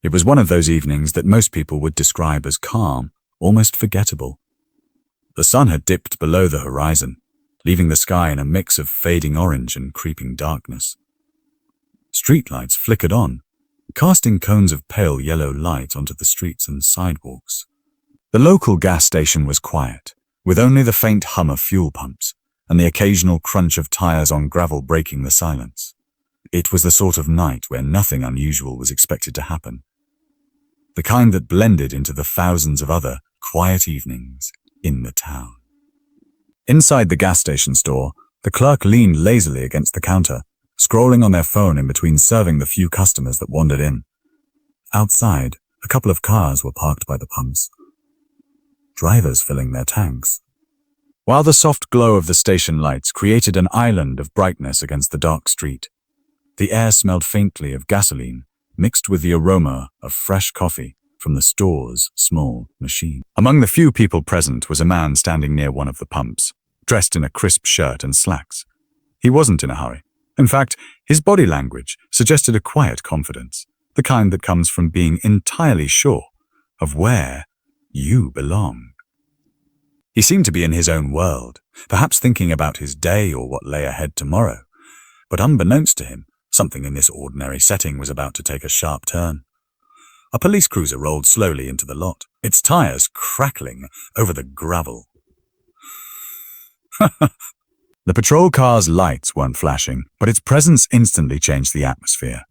It was one of those evenings that most people would describe as calm, almost forgettable. The sun had dipped below the horizon, leaving the sky in a mix of fading orange and creeping darkness. Streetlights flickered on, casting cones of pale yellow light onto the streets and sidewalks. The local gas station was quiet, with only the faint hum of fuel pumps and the occasional crunch of tires on gravel breaking the silence. It was the sort of night where nothing unusual was expected to happen. The kind that blended into the thousands of other quiet evenings in the town. Inside the gas station store, the clerk leaned lazily against the counter, scrolling on their phone in between serving the few customers that wandered in. Outside, a couple of cars were parked by the pumps, drivers filling their tanks. While the soft glow of the station lights created an island of brightness against the dark street, the air smelled faintly of gasoline, mixed with the aroma of fresh coffee from the store's small machine. Among the few people present was a man standing near one of the pumps, dressed in a crisp shirt and slacks. He wasn't in a hurry. In fact, his body language suggested a quiet confidence, the kind that comes from being entirely sure of where you belong. He seemed to be in his own world, perhaps thinking about his day or what lay ahead tomorrow. But unbeknownst to him, something in this ordinary setting was about to take a sharp turn. A police cruiser rolled slowly into the lot, its tires crackling over the gravel. The patrol car's lights weren't flashing, but its presence instantly changed the atmosphere.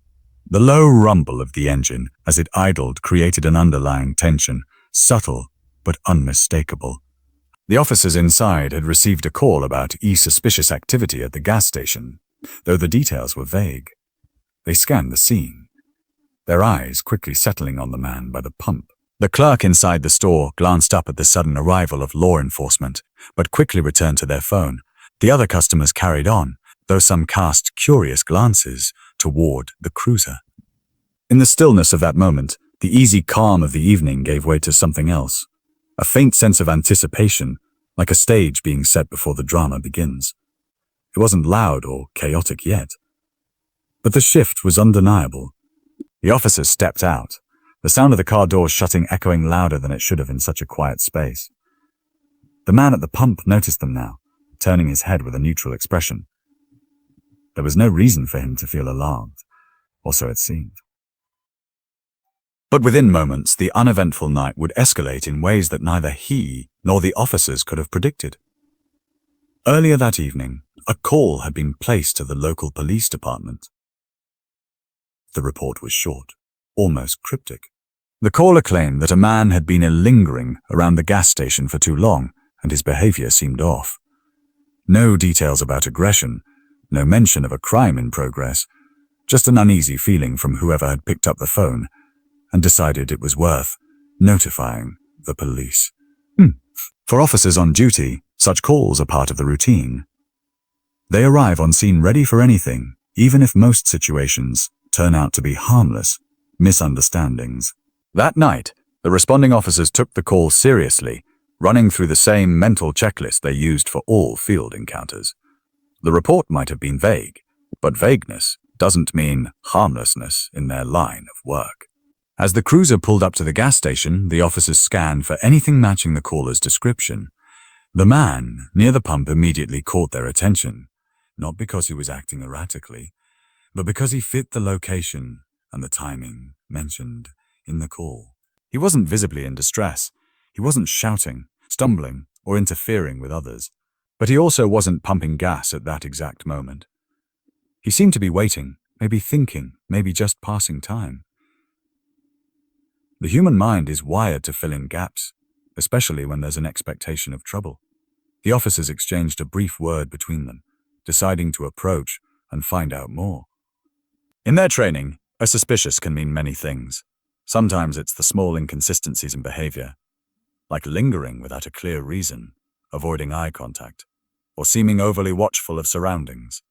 The low rumble of the engine as it idled created an underlying tension, subtle but unmistakable. The officers inside had received a call about suspicious activity at the gas station, though the details were vague. They scanned the scene, their eyes quickly settling on the man by the pump. The clerk inside the store glanced up at the sudden arrival of law enforcement, but quickly returned to their phone. The other customers carried on, though some cast curious glances toward the cruiser. In the stillness of that moment, the easy calm of the evening gave way to something else. A faint sense of anticipation, like a stage being set before the drama begins. It wasn't loud or chaotic yet, but the shift was undeniable. The officers stepped out, the sound of the car doors shutting echoing louder than it should have in such a quiet space. The man at the pump noticed them now, turning his head with a neutral expression. There was no reason for him to feel alarmed, or so it seemed. But within moments, the uneventful night would escalate in ways that neither he nor the officers could have predicted. Earlier that evening, a call had been placed to the local police department. The report was short, almost cryptic. The caller claimed that a man had been lingering around the gas station for too long, and his behavior seemed off. No details about aggression, no mention of a crime in progress, just an uneasy feeling from whoever had picked up the phone and decided it was worth notifying the police. For officers on duty, such calls are part of the routine. They arrive on scene ready for anything, even if most situations turn out to be harmless misunderstandings. That night, the responding officers took the call seriously, running through the same mental checklist they used for all field encounters. The report might have been vague, but vagueness doesn't mean harmlessness in their line of work. As the cruiser pulled up to the gas station, the officers scanned for anything matching the caller's description. The man near the pump immediately caught their attention, not because he was acting erratically, but because he fit the location and the timing mentioned in the call. He wasn't visibly in distress. He wasn't shouting, stumbling, or interfering with others. But he also wasn't pumping gas at that exact moment. He seemed to be waiting, maybe thinking, maybe just passing time. The human mind is wired to fill in gaps, especially when there's an expectation of trouble. The officers exchanged a brief word between them, deciding to approach and find out more. In their training, a suspicious can mean many things. Sometimes it's the small inconsistencies in behavior, like lingering without a clear reason, avoiding eye contact, or seeming overly watchful of surroundings.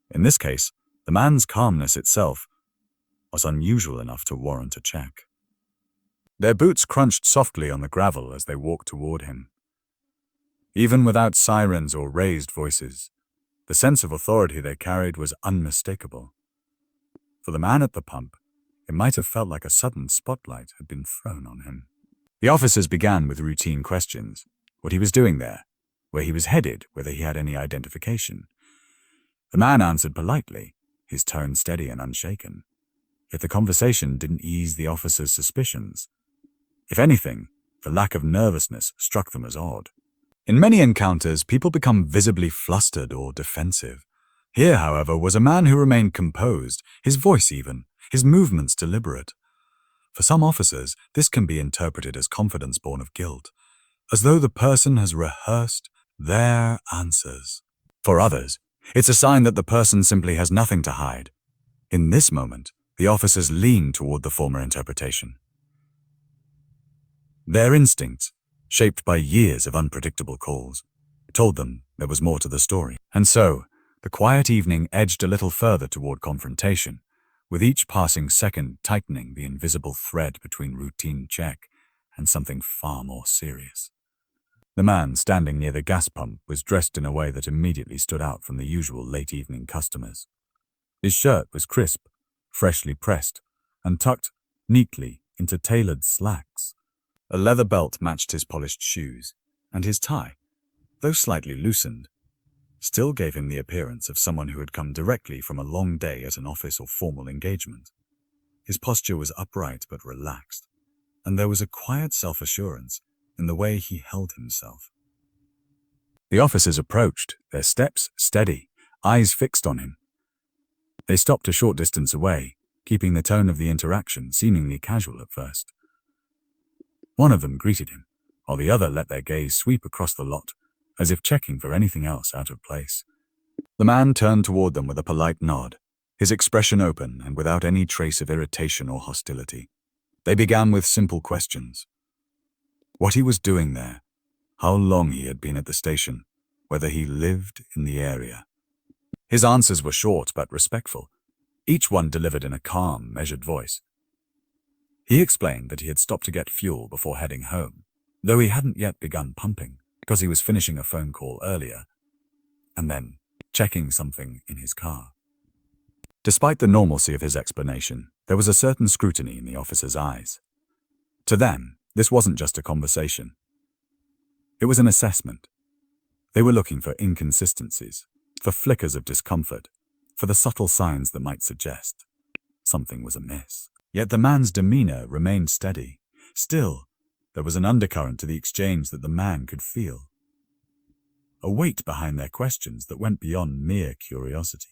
In this case, the man's calmness itself was unusual enough to warrant a check. Their boots crunched softly on the gravel as they walked toward him. Even without sirens or raised voices, the sense of authority they carried was unmistakable. For the man at the pump, it It might have felt like a sudden spotlight had been thrown on him. The officers began with routine questions: what he was doing there, where he was headed, whether he had any identification. The man answered politely, his tone steady and unshaken. Yet the conversation didn't ease the officers' suspicions. If anything, the lack of nervousness struck them as odd. In many encounters, people become visibly flustered or defensive. Here, however, was a man who remained composed, his voice even, his movements deliberate. For some officers, this can be interpreted as confidence born of guilt, as though the person has rehearsed their answers. For others, it's a sign that the person simply has nothing to hide. In this moment, the officers leaned toward the former interpretation. Their instincts, shaped by years of unpredictable calls, told them there was more to the story. And so, the quiet evening edged a little further toward confrontation, with each passing second tightening the invisible thread between routine check and something far more serious. The man standing near the gas pump was dressed in a way that immediately stood out from the usual late-evening customers. His shirt was crisp, freshly pressed, and tucked neatly into tailored slacks. A leather belt matched his polished shoes, and his tie, though slightly loosened, still gave him the appearance of someone who had come directly from a long day at an office or formal engagement. His posture was upright but relaxed, and there was a quiet self-assurance in the way he held himself. The officers approached, their steps steady, eyes fixed on him. They stopped a short distance away, keeping the tone of the interaction seemingly casual at first. One of them greeted him, while the other let their gaze sweep across the lot, as if checking for anything else out of place. The man turned toward them with a polite nod, his expression open and without any trace of irritation or hostility. They began with simple questions: what he was doing there, how long he had been at the station, whether he lived in the area. His answers were short but respectful, each one delivered in a calm, measured voice. He explained that he had stopped to get fuel before heading home, though he hadn't yet begun pumping because he was finishing a phone call earlier, and then checking something in his car. Despite the normalcy of his explanation, there was a certain scrutiny in the officer's eyes. To them, this wasn't just a conversation. It was an assessment. They were looking for inconsistencies, for flickers of discomfort, for the subtle signs that might suggest something was amiss. Yet the man's demeanor remained steady. Still, there was an undercurrent to the exchange that the man could feel. A weight behind their questions that went beyond mere curiosity.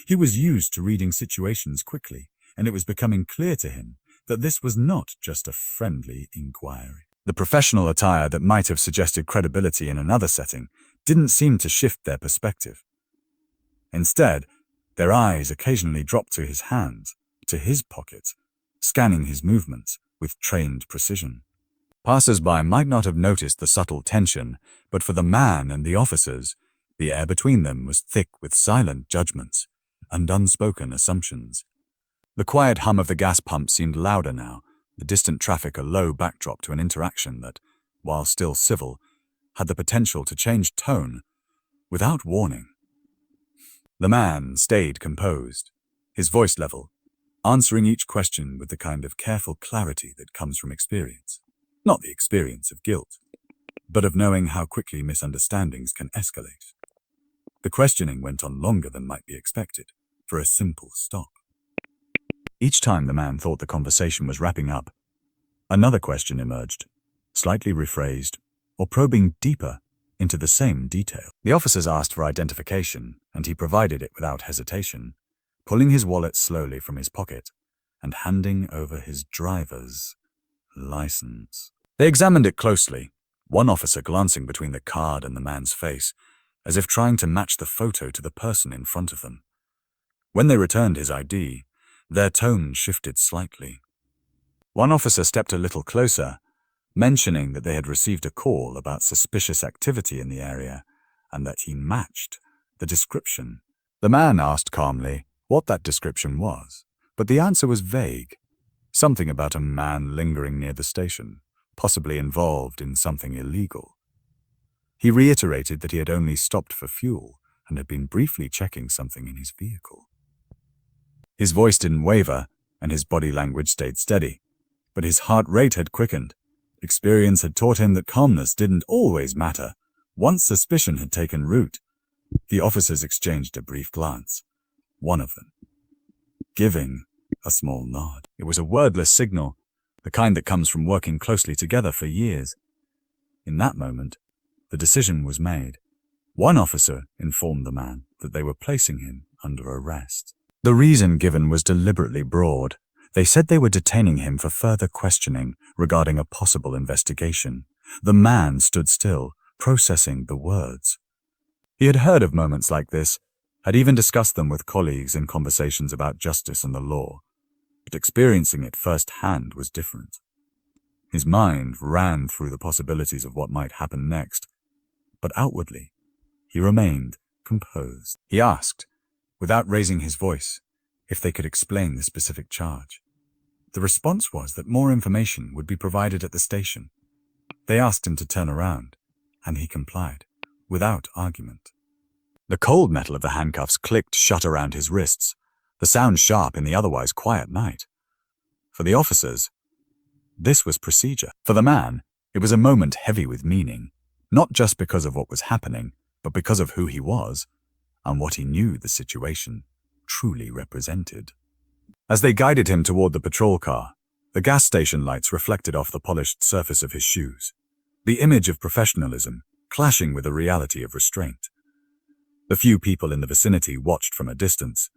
He was used to reading situations quickly, and it was becoming clear to him that this was not just a friendly inquiry. The professional attire that might have suggested credibility in another setting didn't seem to shift their perspective. Instead, their eyes occasionally dropped to his hands, to his pockets, scanning his movements with trained precision. Passers-by might not have noticed the subtle tension, but for the man and the officers, the air between them was thick with silent judgments and unspoken assumptions. The quiet hum of the gas pump seemed louder now, the distant traffic a low backdrop to an interaction that, while still civil, had the potential to change tone without warning. The man stayed composed, his voice level, answering each question with the kind of careful clarity that comes from experience. Not the experience of guilt, but of knowing how quickly misunderstandings can escalate. The questioning went on longer than might be expected, for a simple stop. Each time the man thought the conversation was wrapping up, another question emerged, slightly rephrased, or probing deeper into the same detail. The officers asked for identification, and he provided it without hesitation, pulling his wallet slowly from his pocket and handing over his driver's license. They examined it closely, one officer glancing between the card and the man's face, as if trying to match the photo to the person in front of them. When they returned his ID, their tone shifted slightly. One officer stepped a little closer, mentioning that they had received a call about suspicious activity in the area and that he matched the description. The man asked calmly what that description was, but the answer was vague. Something about a man lingering near the station, possibly involved in something illegal. He reiterated that he had only stopped for fuel and had been briefly checking something in his vehicle. His voice didn't waver, and his body language stayed steady. But his heart rate had quickened. Experience had taught him that calmness didn't always matter. Once suspicion had taken root, the officers exchanged a brief glance, one of them giving a small nod. It was a wordless signal, the kind that comes from working closely together for years. In that moment, the decision was made. One officer informed the man that they were placing him under arrest. The reason given was deliberately broad. They said they were detaining him for further questioning regarding a possible investigation. The man stood still, processing the words. He had heard of moments like this, had even discussed them with colleagues in conversations about justice and the law, but experiencing it firsthand was different. His mind ran through the possibilities of what might happen next, but outwardly, he remained composed. He asked, without raising his voice, if they could explain the specific charge. The response was that more information would be provided at the station. They asked him to turn around, and he complied, without argument. The cold metal of the handcuffs clicked shut around his wrists, the sound sharp in the otherwise quiet night. For the officers, this was procedure. For the man, it was a moment heavy with meaning, not just because of what was happening, but because of who he was and what he knew the situation truly represented. As they guided him toward the patrol car, the gas station lights reflected off the polished surface of his shoes, the image of professionalism clashing with the reality of restraint. The few people in the vicinity watched from a distance,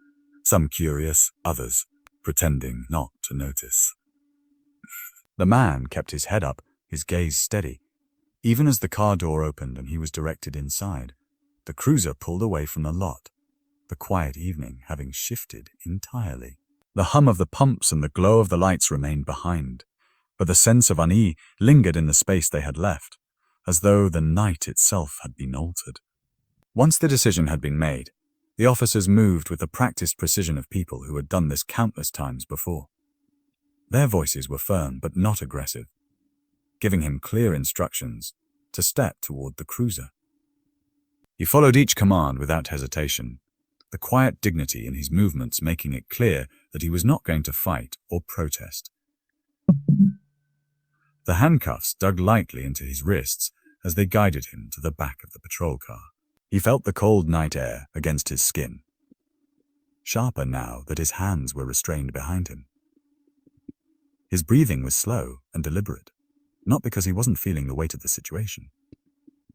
some curious, others pretending not to notice. The man kept his head up, his gaze steady. Even as the car door opened and he was directed inside, the cruiser pulled away from the lot, the quiet evening having shifted entirely. The hum of the pumps and the glow of the lights remained behind, but the sense of unease lingered in the space they had left, as though the night itself had been altered. Once the decision had been made, the officers moved with the practiced precision of people who had done this countless times before. Their voices were firm but not aggressive, giving him clear instructions to step toward the cruiser. He followed each command without hesitation, the quiet dignity in his movements making it clear that he was not going to fight or protest. The handcuffs dug lightly into his wrists as they guided him to the back of the patrol car. He felt the cold night air against his skin, sharper now that his hands were restrained behind him. His breathing was slow and deliberate, not because he wasn't feeling the weight of the situation,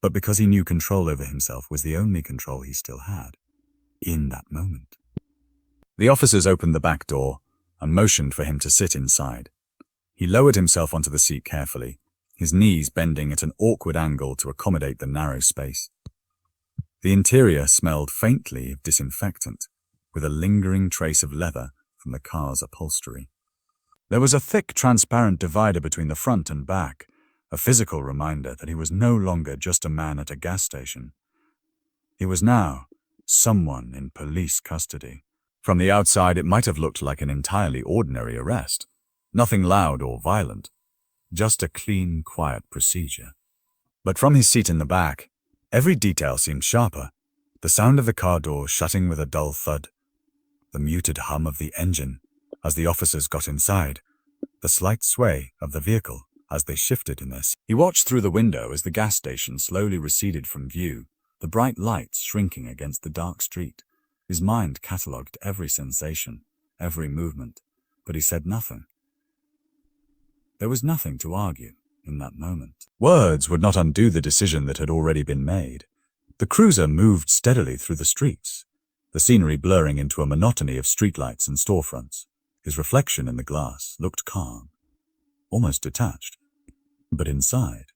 but because he knew control over himself was the only control he still had, in that moment. The officers opened the back door and motioned for him to sit inside. He lowered himself onto the seat carefully, his knees bending at an awkward angle to accommodate the narrow space. The interior smelled faintly of disinfectant, with a lingering trace of leather from the car's upholstery. There was a thick, transparent divider between the front and back, a physical reminder that he was no longer just a man at a gas station. He was now someone in police custody. From the outside, it might have looked like an entirely ordinary arrest. Nothing loud or violent, just a clean, quiet procedure. But from his seat in the back, every detail seemed sharper. The sound of the car door shutting with a dull thud, the muted hum of the engine as the officers got inside, the slight sway of the vehicle as they shifted in their seats. He watched through the window as the gas station slowly receded from view, the bright lights shrinking against the dark street. His mind catalogued every sensation, every movement, but he said nothing. There was nothing to argue in that moment. Words would not undo the decision that had already been made. The cruiser moved steadily through the streets, the scenery blurring into a monotony of streetlights and storefronts. His reflection in the glass looked calm, almost detached. But inside,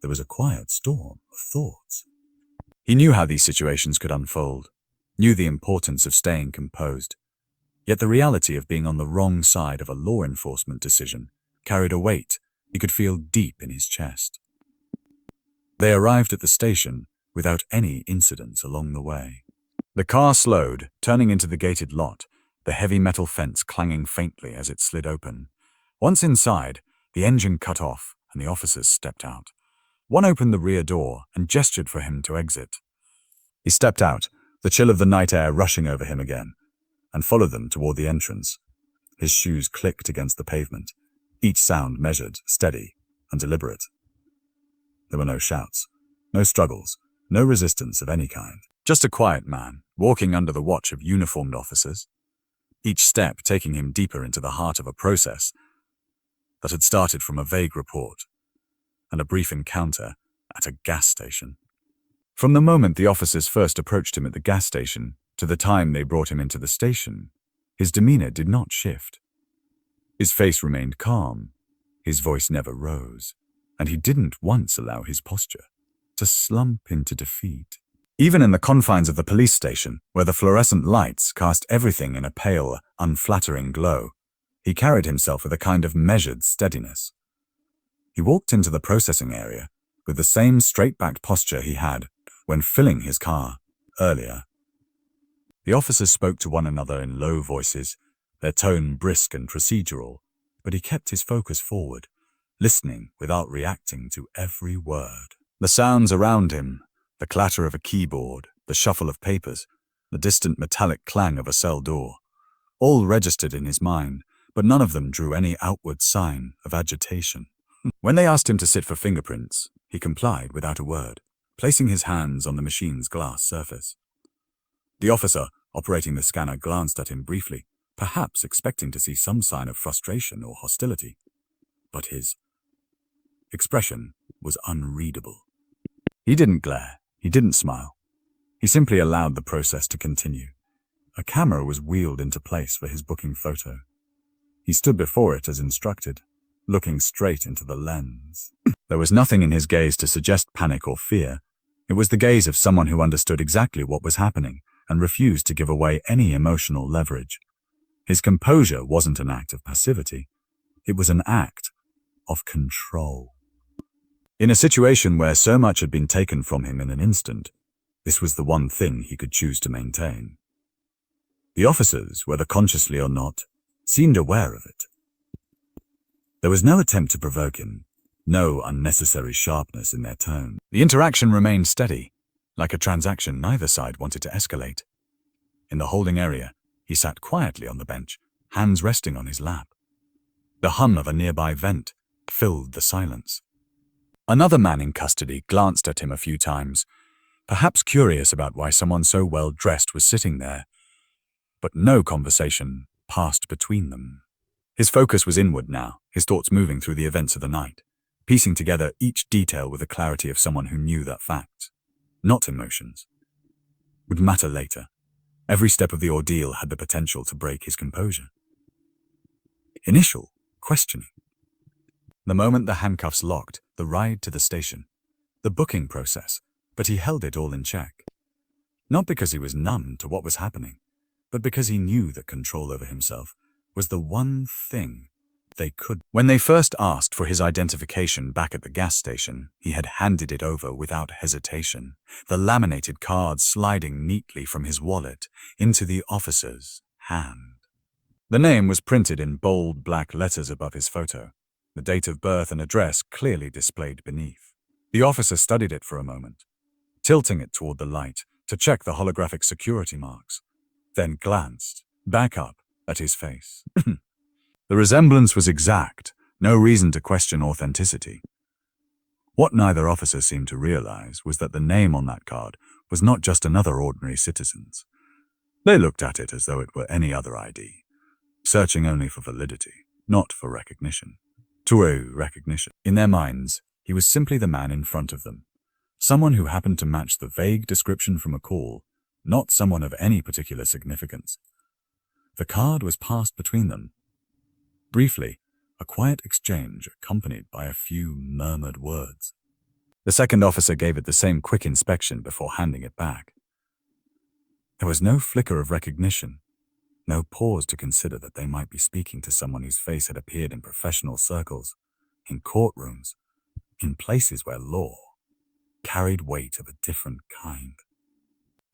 there was a quiet storm of thoughts. He knew how these situations could unfold, knew the importance of staying composed. Yet the reality of being on the wrong side of a law enforcement decision carried a weight he could feel deep in his chest. They arrived at the station without any incidents along the way. The car slowed, turning into the gated lot, the heavy metal fence clanging faintly as it slid open. Once inside, the engine cut off and the officers stepped out. One opened the rear door and gestured for him to exit. He stepped out, the chill of the night air rushing over him again, and followed them toward the entrance. His shoes clicked against the pavement, each sound measured, steady, and deliberate. There were no shouts, no struggles, no resistance of any kind. Just a quiet man, walking under the watch of uniformed officers, each step taking him deeper into the heart of a process that had started from a vague report and a brief encounter at a gas station. From the moment the officers first approached him at the gas station to the time they brought him into the station, his demeanor did not shift. His face remained calm, his voice never rose, and he didn't once allow his posture to slump into defeat. Even in the confines of the police station, where the fluorescent lights cast everything in a pale, unflattering glow, he carried himself with a kind of measured steadiness. He walked into the processing area with the same straight-backed posture he had when filling his car earlier. The officers spoke to one another in low voices, their tone brisk and procedural, but he kept his focus forward, listening without reacting to every word. The sounds around him, the clatter of a keyboard, the shuffle of papers, the distant metallic clang of a cell door, all registered in his mind, but none of them drew any outward sign of agitation. When they asked him to sit for fingerprints, he complied without a word, placing his hands on the machine's glass surface. The officer operating the scanner glanced at him briefly, perhaps expecting to see some sign of frustration or hostility, but his expression was unreadable. He didn't glare, he didn't smile. He simply allowed the process to continue. A camera was wheeled into place for his booking photo. He stood before it as instructed, looking straight into the lens. There was nothing in his gaze to suggest panic or fear. It was the gaze of someone who understood exactly what was happening and refused to give away any emotional leverage. His composure wasn't an act of passivity. It was an act of control. In a situation where so much had been taken from him in an instant, this was the one thing he could choose to maintain. The officers, whether consciously or not, seemed aware of it. There was no attempt to provoke him, no unnecessary sharpness in their tone. The interaction remained steady, like a transaction neither side wanted to escalate. In the holding area, he sat quietly on the bench, hands resting on his lap. The hum of a nearby vent filled the silence. Another man in custody glanced at him a few times, perhaps curious about why someone so well dressed was sitting there, but no conversation passed between them. His focus was inward now, his thoughts moving through the events of the night, piecing together each detail with the clarity of someone who knew that facts, not emotions, would matter later. Every step of the ordeal had the potential to break his composure. Initial questioning. The moment the handcuffs locked, the ride to the station, the booking process, but he held it all in check. Not because he was numb to what was happening, but because he knew that control over himself was the one thing they could. When they first asked for his identification back at the gas station, he had handed it over without hesitation, the laminated card sliding neatly from his wallet into the officer's hand. The name was printed in bold black letters above his photo, the date of birth and address clearly displayed beneath. The officer studied it for a moment, tilting it toward the light to check the holographic security marks, then glanced back up at his face. The resemblance was exact, no reason to question authenticity. What neither officer seemed to realize was that the name on that card was not just another ordinary citizen's. They looked at it as though it were any other ID, searching only for validity, not for recognition. Recognition. In their minds, he was simply the man in front of them, someone who happened to match the vague description from a call, not someone of any particular significance. The card was passed between them. Briefly, a quiet exchange accompanied by a few murmured words. The second officer gave it the same quick inspection before handing it back. There was no flicker of recognition, no pause to consider that they might be speaking to someone whose face had appeared in professional circles, in courtrooms, in places where law carried weight of a different kind.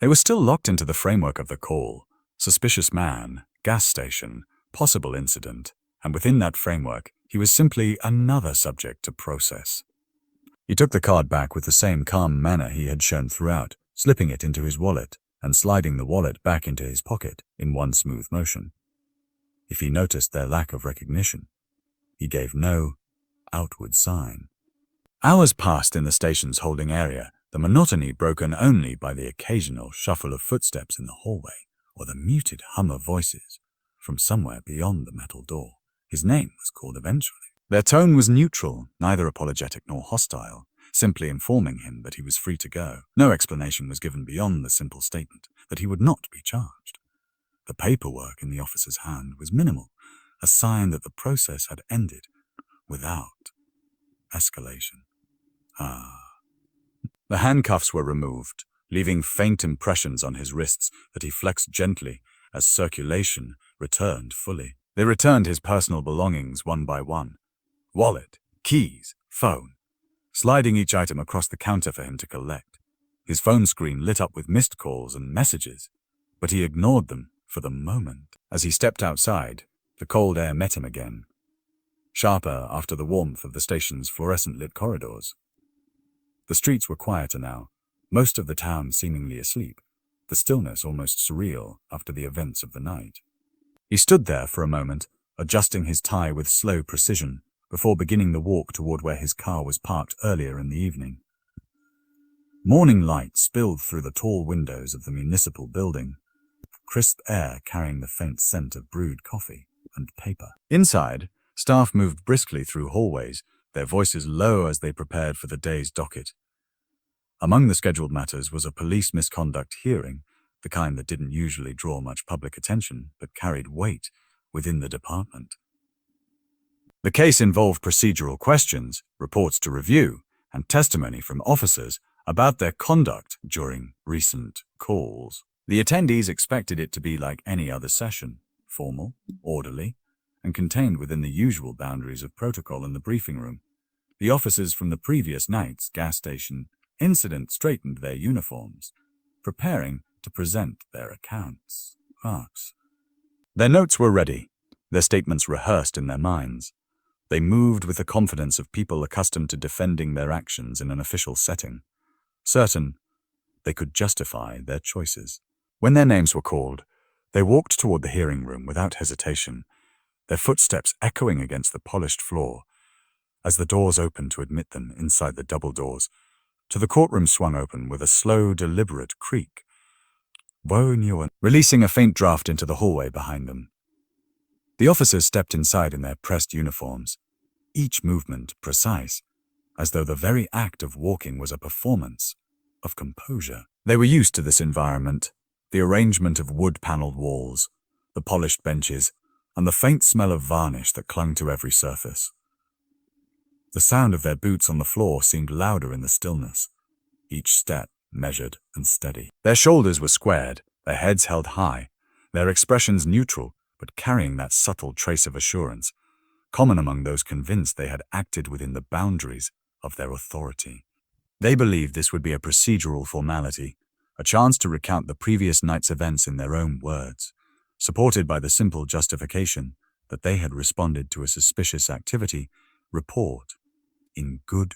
They were still locked into the framework of the call, suspicious man, gas station, possible incident, and within that framework, he was simply another subject to process. He took the card back with the same calm manner he had shown throughout, slipping it into his wallet and sliding the wallet back into his pocket in one smooth motion. if he noticed their lack of recognition. He gave no outward sign. Hours passed in the station's holding area, the monotony broken only by the occasional shuffle of footsteps in the hallway or the muted hum of voices from somewhere beyond the metal door. His name was called eventually. Their tone was neutral, neither apologetic nor hostile, simply informing him that he was free to go. No explanation was given beyond the simple statement that he would not be charged. The paperwork in the officer's hand was minimal, a sign that the process had ended without escalation. The handcuffs were removed, leaving faint impressions on his wrists that he flexed gently as circulation returned fully. They returned his personal belongings one by one: wallet, keys, phone, sliding each item across the counter for him to collect. His phone screen lit up with missed calls and messages, but he ignored them for the moment. As he stepped outside, the cold air met him again, sharper after the warmth of the station's fluorescent-lit corridors. The streets were quieter now, most of the town seemingly asleep, the stillness almost surreal after the events of the night. He stood there for a moment, adjusting his tie with slow precision, before beginning the walk toward where his car was parked earlier in the evening. Morning light spilled through the tall windows of the municipal building, crisp air carrying the faint scent of brewed coffee and paper. Inside, staff moved briskly through hallways, their voices low as they prepared for the day's docket. Among the scheduled matters was a police misconduct hearing, the kind that didn't usually draw much public attention but carried weight within the department. The case involved procedural questions, reports to review, and testimony from officers about their conduct during recent calls. The attendees expected it to be like any other session, formal, orderly, and contained within the usual boundaries of protocol in the briefing room. The officers from the previous night's gas station incident straightened their uniforms, preparing to present their accounts. Their notes were ready, their statements rehearsed in their minds. They moved with the confidence of people accustomed to defending their actions in an official setting, certain they could justify their choices. When their names were called, they walked toward the hearing room without hesitation, their footsteps echoing against the polished floor as the doors opened to admit them inside the double doors. To the courtroom swung open with a slow, deliberate creak, releasing a faint draft into the hallway behind them. The officers stepped inside in their pressed uniforms, each movement precise, as though the very act of walking was a performance of composure. They were used to this environment, the arrangement of wood-paneled walls, the polished benches, and the faint smell of varnish that clung to every surface. The sound of their boots on the floor seemed louder in the stillness, each step measured and steady. Their shoulders were squared, their heads held high, their expressions neutral, but carrying that subtle trace of assurance, common among those convinced they had acted within the boundaries of their authority. They believed this would be a procedural formality, a chance to recount the previous night's events in their own words, supported by the simple justification that they had responded to a suspicious activity report in good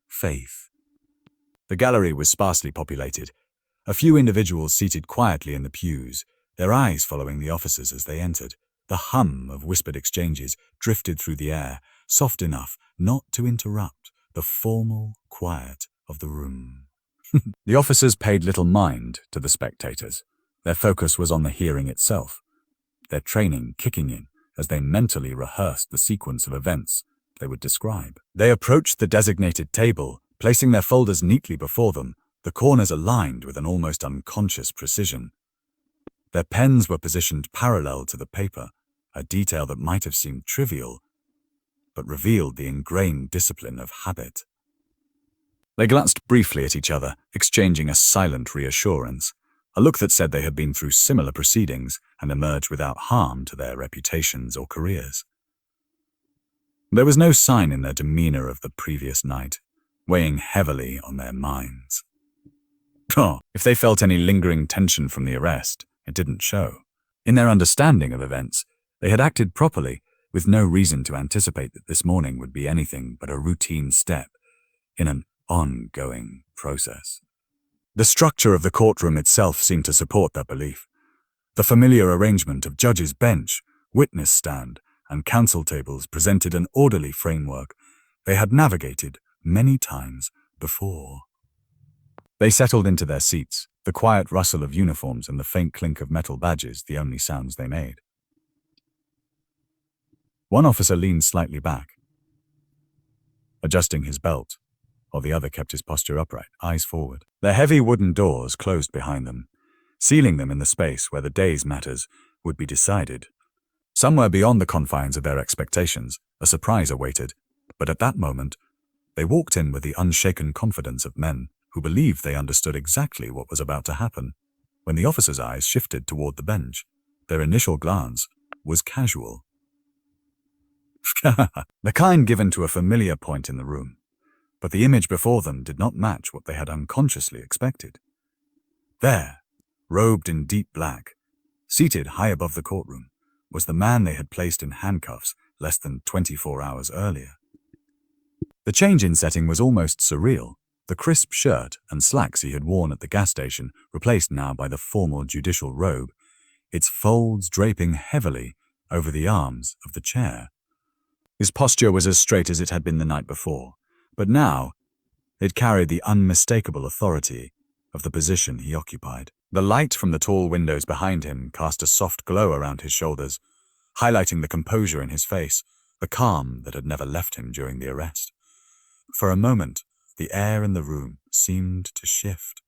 faith. The gallery was sparsely populated, a few individuals seated quietly in the pews, their eyes following the officers as they entered. The hum of whispered exchanges drifted through the air, soft enough not to interrupt the formal quiet of the room. The officers paid little mind to the spectators. Their focus was on the hearing itself, their training kicking in as they mentally rehearsed the sequence of events they would describe. They approached the designated table, placing their folders neatly before them, the corners aligned with an almost unconscious precision. Their pens were positioned parallel to the paper, a detail that might have seemed trivial, but revealed the ingrained discipline of habit. They glanced briefly at each other, exchanging a silent reassurance, a look that said they had been through similar proceedings and emerged without harm to their reputations or careers. There was no sign in their demeanor of the previous night, weighing heavily on their minds. If they felt any lingering tension from the arrest, it didn't show. In their understanding of events, they had acted properly, with no reason to anticipate that this morning would be anything but a routine step in an ongoing process. The structure of the courtroom itself seemed to support that belief. The familiar arrangement of judges' bench, Witness stand and counsel tables presented an orderly framework they had navigated many times before. They settled into their seats, the quiet rustle of uniforms and the faint clink of metal badges the only sounds they made. One officer leaned slightly back, adjusting his belt, while the other kept his posture upright, eyes forward. Their heavy wooden doors closed behind them, sealing them in the space where the day's matters would be decided. Somewhere beyond the confines of their expectations, a surprise awaited, but at that moment, they walked in with the unshaken confidence of men who believed they understood exactly what was about to happen. When the officer's eyes shifted toward the bench, their initial glance was casual. The kind given to a familiar point in the room, but the image before them did not match what they had unconsciously expected. There, robed in deep black, seated high above the courtroom, was the man they had placed in handcuffs less than 24 hours earlier. The change in setting was almost surreal. The crisp shirt and slacks he had worn at the gas station replaced now by the formal judicial robe, its folds draping heavily over the arms of the chair. His posture was as straight as it had been the night before, but now it carried the unmistakable authority of the position he occupied. The light from the tall windows behind him cast a soft glow around his shoulders, highlighting the composure in his face, the calm that had never left him during the arrest. For a moment, the air in the room seemed to shift.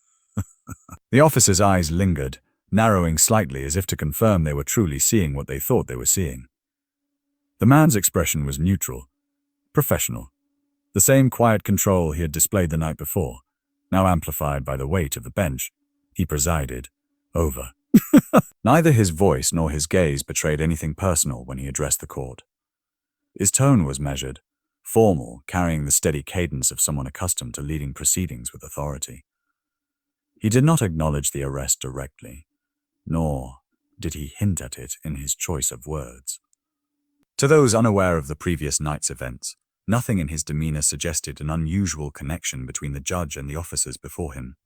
The officer's eyes lingered, narrowing slightly as if to confirm they were truly seeing what they thought they were seeing. The man's expression was neutral, professional, the same quiet control he had displayed the night before, now amplified by the weight of the bench he presided over. Neither his voice nor his gaze betrayed anything personal when he addressed the court. His tone was measured, formal, carrying the steady cadence of someone accustomed to leading proceedings with authority. He did not acknowledge the arrest directly, nor did he hint at it in his choice of words. To those unaware of the previous night's events, nothing in his demeanor suggested an unusual connection between the judge and the officers before him.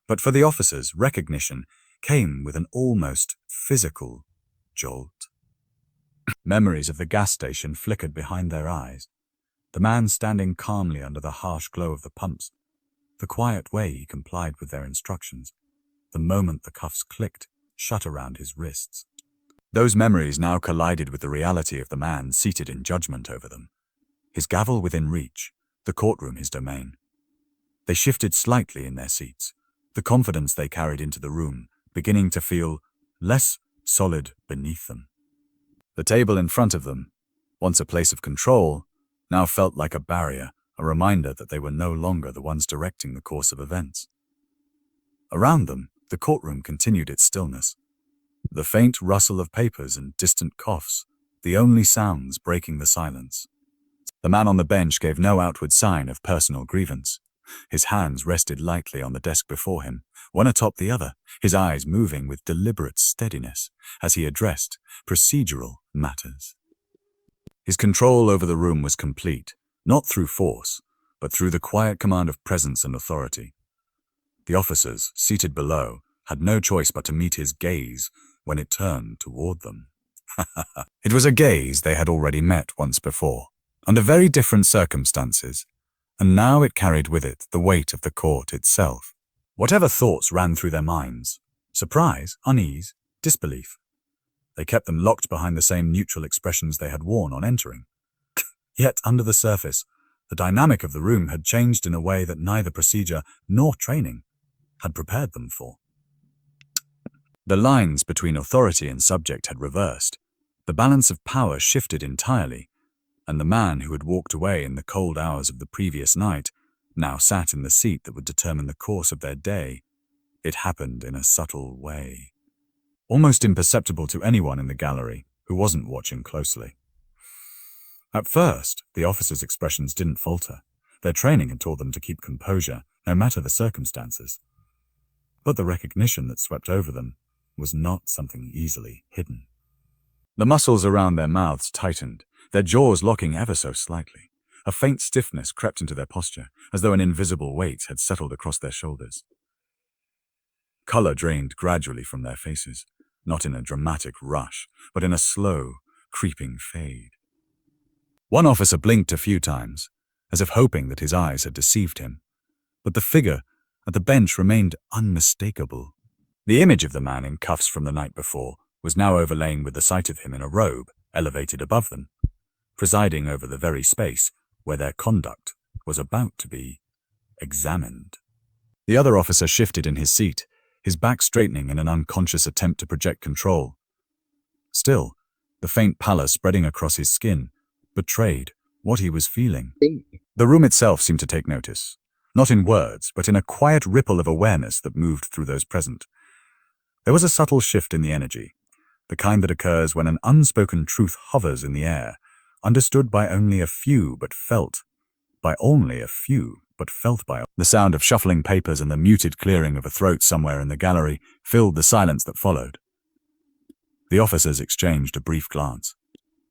But for the officers, recognition came with an almost physical jolt. Memories of the gas station flickered behind their eyes. The man standing calmly under the harsh glow of the pumps, the quiet way he complied with their instructions, the moment the cuffs clicked shut around his wrists. Those memories now collided with the reality of the man seated in judgment over them. His gavel within reach, the courtroom his domain. They shifted slightly in their seats, the confidence they carried into the room beginning to feel less solid beneath them. The table in front of them, once a place of control, now felt like a barrier, a reminder that they were no longer the ones directing the course of events. Around them, the courtroom continued its stillness. The faint rustle of papers and distant coughs, the only sounds breaking the silence. The man on the bench gave no outward sign of personal grievance. His hands rested lightly on the desk before him, one atop the other, his eyes moving with deliberate steadiness as he addressed procedural matters. His control over the room was complete, not through force, but through the quiet command of presence and authority. The officers, seated below, had no choice but to meet his gaze when it turned toward them. It was a gaze they had already met once before, under very different circumstances, and now it carried with it the weight of the court itself. Whatever thoughts ran through their minds, surprise, unease, disbelief, they kept them locked behind the same neutral expressions they had worn on entering. Yet, under the surface, the dynamic of the room had changed in a way that neither procedure nor training had prepared them for. The lines between authority and subject had reversed. The balance of power shifted entirely, and the man who had walked away in the cold hours of the previous night now sat in the seat that would determine the course of their day. It happened in a subtle way, almost imperceptible to anyone in the gallery who wasn't watching closely. At first, the officers' expressions didn't falter. Their training had taught them to keep composure, no matter the circumstances. But the recognition that swept over them was not something easily hidden. The muscles around their mouths tightened, their jaws locking ever so slightly. A faint stiffness crept into their posture, as though an invisible weight had settled across their shoulders. Color drained gradually from their faces, not in a dramatic rush, but in a slow, creeping fade. One officer blinked a few times, as if hoping that his eyes had deceived him, but the figure at the bench remained unmistakable. The image of the man in cuffs from the night before was now overlain with the sight of him in a robe elevated above them, presiding over the very space where their conduct was about to be examined. The other officer shifted in his seat, his back straightening in an unconscious attempt to project control. Still, the faint pallor spreading across his skin betrayed what he was feeling. The room itself seemed to take notice, not in words, but in a quiet ripple of awareness that moved through those present. There was a subtle shift in the energy, the kind that occurs when an unspoken truth hovers in the air, understood by only a few, but felt by only a few, but felt by all. The sound of shuffling papers and the muted clearing of a throat somewhere in the gallery filled the silence that followed. The officers exchanged a brief glance,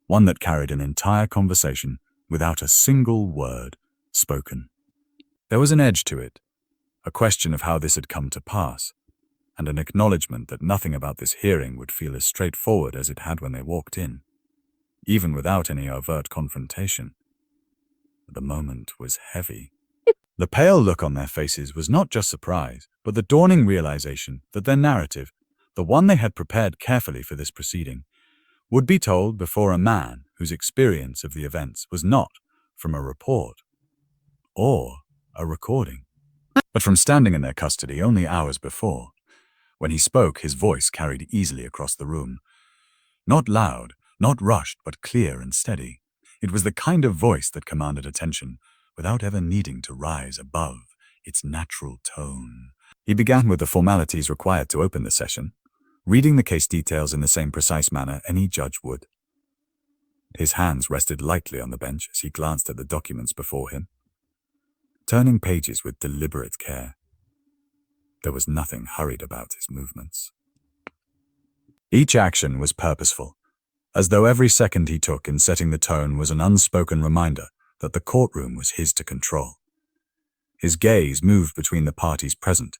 one that carried an entire conversation without a single word spoken. There was an edge to it, a question of how this had come to pass, and an acknowledgement that nothing about this hearing would feel as straightforward as it had when they walked in, even without any overt confrontation. The moment was heavy. The pale look on their faces was not just surprise, but the dawning realization that their narrative, the one they had prepared carefully for this proceeding, would be told before a man whose experience of the events was not from a report or a recording, but from standing in their custody only hours before. When he spoke, his voice carried easily across the room. Not loud, not rushed, but clear and steady. It was the kind of voice that commanded attention without ever needing to rise above its natural tone. He began with the formalities required to open the session, reading the case details in the same precise manner any judge would. His hands rested lightly on the bench as he glanced at the documents before him, turning pages with deliberate care. There was nothing hurried about his movements. Each action was purposeful, as though every second he took in setting the tone was an unspoken reminder that the courtroom was his to control. His gaze moved between the parties present,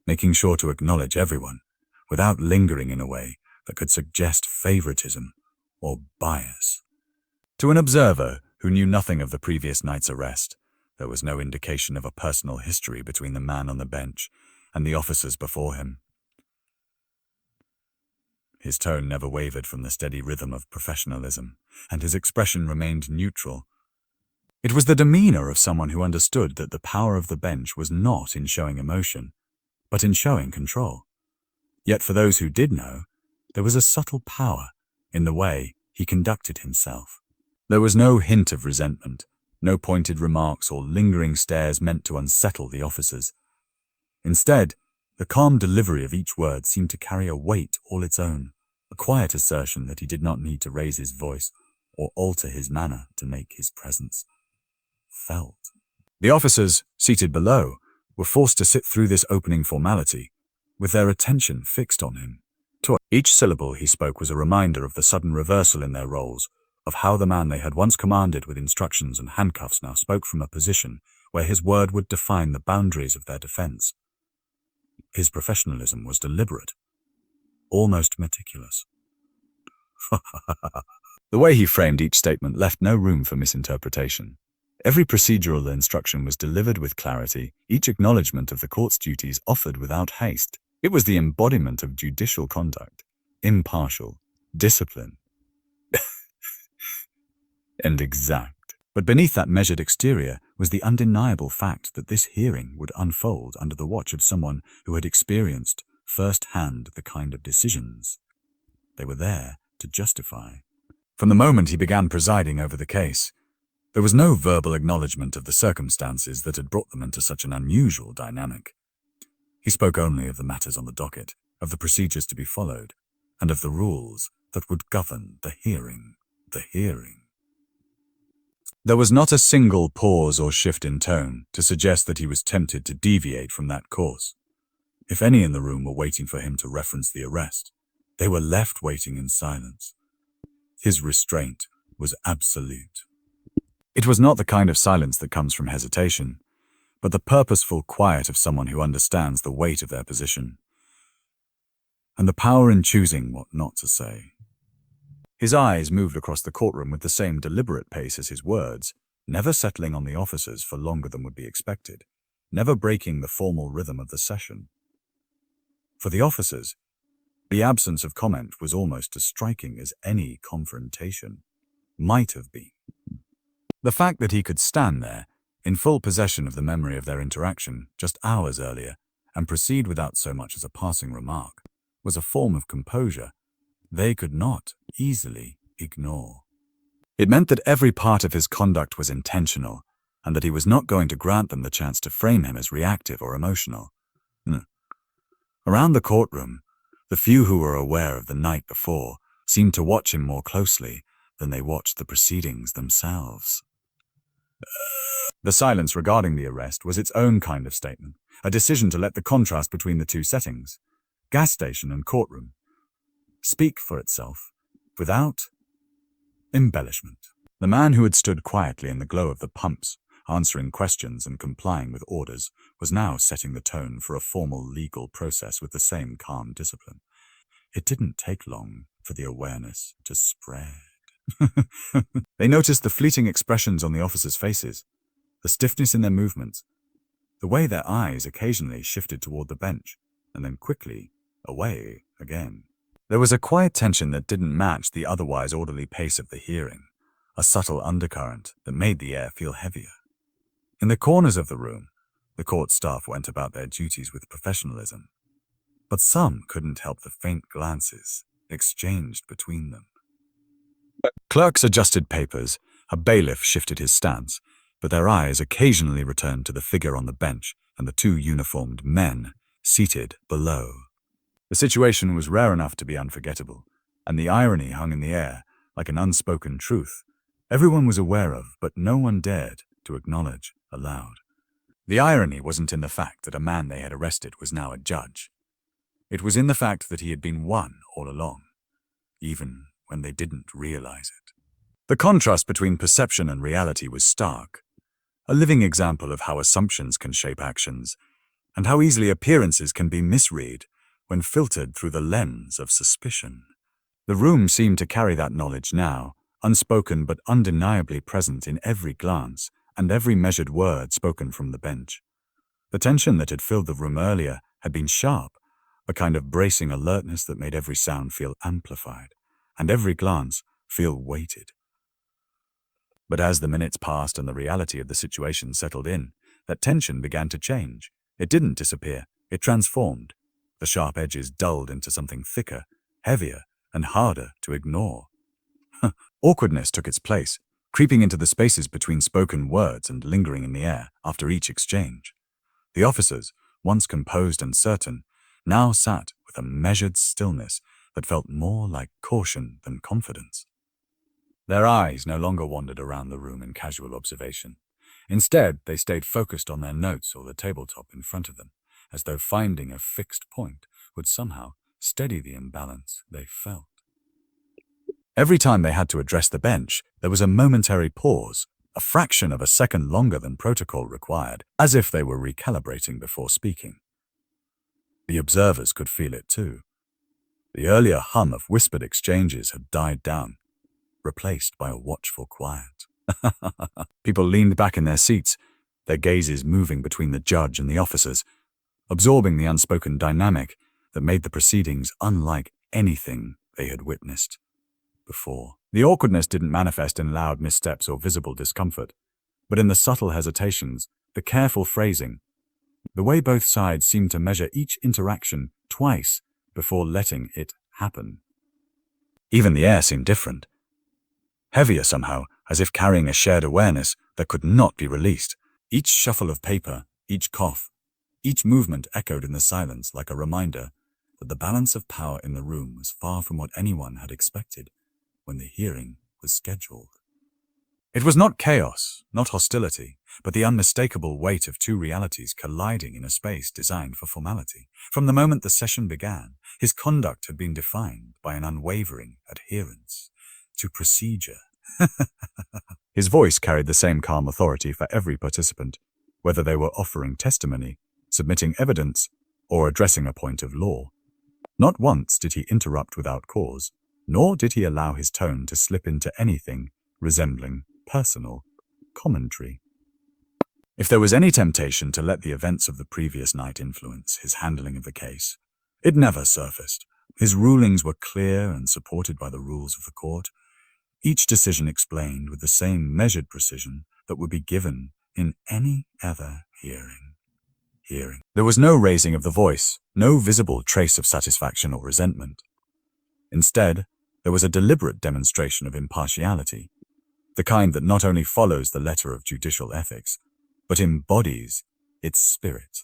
making sure to acknowledge everyone, without lingering in a way that could suggest favoritism or bias. To an observer who knew nothing of the previous night's arrest, there was no indication of a personal history between the man on the bench and the officers before him. His tone never wavered from the steady rhythm of professionalism, and his expression remained neutral. It was the demeanor of someone who understood that the power of the bench was not in showing emotion, but in showing control. Yet for those who did know, there was a subtle power in the way he conducted himself. There was no hint of resentment, no pointed remarks or lingering stares meant to unsettle the officers. Instead, the calm delivery of each word seemed to carry a weight all its own, a quiet assertion that he did not need to raise his voice or alter his manner to make his presence felt. The officers, seated below, were forced to sit through this opening formality, with their attention fixed on him. Each syllable he spoke was a reminder of the sudden reversal in their roles, of how the man they had once commanded with instructions and handcuffs now spoke from a position where his word would define the boundaries of their defense. His professionalism was deliberate, almost meticulous. The way he framed each statement left no room for misinterpretation. Every procedural instruction was delivered with clarity, each acknowledgement of the court's duties offered without haste. It was the embodiment of judicial conduct, impartial, disciplined, and exact. But beneath that measured exterior was the undeniable fact that this hearing would unfold under the watch of someone who had experienced firsthand the kind of decisions they were there to justify. From the moment he began presiding over the case, there was no verbal acknowledgement of the circumstances that had brought them into such an unusual dynamic. He spoke only of the matters on the docket, of the procedures to be followed, and of the rules that would govern the hearing. There was not a single pause or shift in tone to suggest that he was tempted to deviate from that course. If any in the room were waiting for him to reference the arrest, they were left waiting in silence. His restraint was absolute. It was not the kind of silence that comes from hesitation, but the purposeful quiet of someone who understands the weight of their position and the power in choosing what not to say. His eyes moved across the courtroom with the same deliberate pace as his words, never settling on the officers for longer than would be expected, never breaking the formal rhythm of the session. For the officers, the absence of comment was almost as striking as any confrontation might have been. The fact that he could stand there, in full possession of the memory of their interaction just hours earlier, and proceed without so much as a passing remark, was a form of composure they could not easily ignore. It meant that every part of his conduct was intentional, and that he was not going to grant them the chance to frame him as reactive or emotional. Around the courtroom, the few who were aware of the night before seemed to watch him more closely than they watched the proceedings themselves. The silence regarding the arrest was its own kind of statement, a decision to let the contrast between the two settings, gas station and courtroom, speak for itself, without embellishment. The man who had stood quietly in the glow of the pumps, answering questions and complying with orders, was now setting the tone for a formal legal process with the same calm discipline. It didn't take long for the awareness to spread. They noticed the fleeting expressions on the officers' faces, the stiffness in their movements, the way their eyes occasionally shifted toward the bench, and then quickly away again. There was a quiet tension that didn't match the otherwise orderly pace of the hearing, a subtle undercurrent that made the air feel heavier. In the corners of the room, the court staff went about their duties with professionalism, but some couldn't help the faint glances exchanged between them. Clerks adjusted papers, a bailiff shifted his stance, but their eyes occasionally returned to the figure on the bench and the two uniformed men seated below. The situation was rare enough to be unforgettable, and the irony hung in the air like an unspoken truth everyone was aware of, but no one dared to acknowledge aloud. The irony wasn't in the fact that a man they had arrested was now a judge. It was in the fact that he had been one all along, even when they didn't realize it. The contrast between perception and reality was stark, a living example of how assumptions can shape actions, and how easily appearances can be misread when filtered through the lens of suspicion. The room seemed to carry that knowledge now, unspoken but undeniably present in every glance and every measured word spoken from the bench. The tension that had filled the room earlier had been sharp, a kind of bracing alertness that made every sound feel amplified, and every glance feel weighted. But as the minutes passed and the reality of the situation settled in, that tension began to change. It didn't disappear, it transformed. The sharp edges dulled into something thicker, heavier, and harder to ignore. Awkwardness took its place, creeping into the spaces between spoken words and lingering in the air after each exchange. The officers, once composed and certain, now sat with a measured stillness that felt more like caution than confidence. Their eyes no longer wandered around the room in casual observation. Instead, they stayed focused on their notes or the tabletop in front of them, as though finding a fixed point would somehow steady the imbalance they felt. Every time they had to address the bench, there was a momentary pause, a fraction of a second longer than protocol required, as if they were recalibrating before speaking. The observers could feel it too. The earlier hum of whispered exchanges had died down, replaced by a watchful quiet. People leaned back in their seats, their gazes moving between the judge and the officers, absorbing the unspoken dynamic that made the proceedings unlike anything they had witnessed before. The awkwardness didn't manifest in loud missteps or visible discomfort, but in the subtle hesitations, the careful phrasing, the way both sides seemed to measure each interaction twice before letting it happen. Even the air seemed different, heavier somehow, as if carrying a shared awareness that could not be released. Each shuffle of paper, each cough, each movement echoed in the silence like a reminder that the balance of power in the room was far from what anyone had expected when the hearing was scheduled. It was not chaos, not hostility, but the unmistakable weight of two realities colliding in a space designed for formality. From the moment the session began, his conduct had been defined by an unwavering adherence to procedure. His voice carried the same calm authority for every participant, whether they were offering testimony, submitting evidence, or addressing a point of law. Not once did he interrupt without cause, nor did he allow his tone to slip into anything resembling personal commentary. If there was any temptation to let the events of the previous night influence his handling of the case, it never surfaced. His rulings were clear and supported by the rules of the court, each decision explained with the same measured precision that would be given in any other hearing. There was no raising of the voice, no visible trace of satisfaction or resentment. Instead, there was a deliberate demonstration of impartiality, the kind that not only follows the letter of judicial ethics, but embodies its spirit.